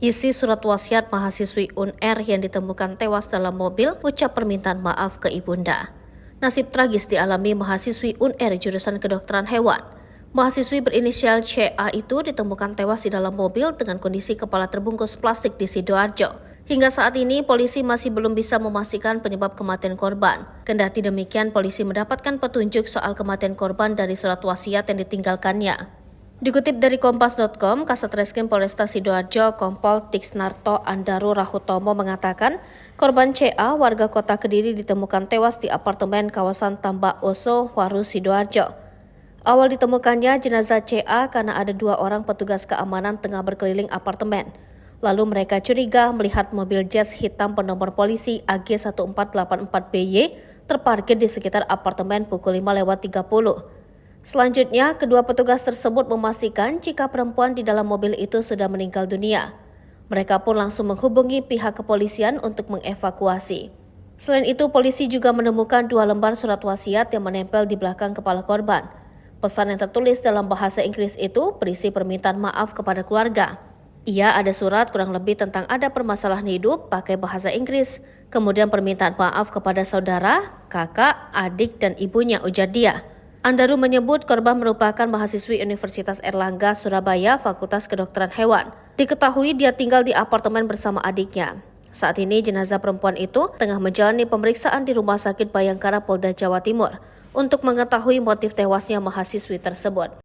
Isi surat wasiat mahasiswi UNR yang ditemukan tewas dalam mobil ucap permintaan maaf ke ibunda. Nasib tragis dialami mahasiswi UNR jurusan kedokteran hewan. Mahasiswi berinisial CA itu ditemukan tewas di dalam mobil dengan kondisi kepala terbungkus plastik di Sidoarjo. Hingga saat ini, polisi masih belum bisa memastikan penyebab kematian korban. Kendati demikian, polisi mendapatkan petunjuk soal kematian korban dari surat wasiat yang ditinggalkannya. Dikutip dari Kompas.com, Kasat Reskrim Polresta Sidoarjo, Kompol Tiksnarto Andaru Rahutomo mengatakan, korban CA warga kota Kediri ditemukan tewas di apartemen kawasan Tambak Oso, Waru, Sidoarjo. Awal ditemukannya jenazah CA karena ada 2 orang petugas keamanan tengah berkeliling apartemen. Lalu mereka curiga melihat mobil Jazz hitam bernomor polisi AG1484BY terparkir di sekitar apartemen pukul 5:30. Selanjutnya, kedua petugas tersebut memastikan jika perempuan di dalam mobil itu sudah meninggal dunia. Mereka pun langsung menghubungi pihak kepolisian untuk mengevakuasi. Selain itu, polisi juga menemukan 2 lembar surat wasiat yang menempel di belakang kepala korban. Pesan yang tertulis dalam bahasa Inggris itu berisi permintaan maaf kepada keluarga. Ia ada surat kurang lebih tentang ada permasalahan hidup pakai bahasa Inggris, kemudian permintaan maaf kepada saudara, kakak, adik, dan ibunya, ujar dia. Andaru menyebut korban merupakan mahasiswi Universitas Airlangga, Surabaya, Fakultas Kedokteran Hewan. Diketahui dia tinggal di apartemen bersama adiknya. Saat ini jenazah perempuan itu tengah menjalani pemeriksaan di Rumah Sakit Bayangkara Polda Jawa Timur untuk mengetahui motif tewasnya mahasiswi tersebut.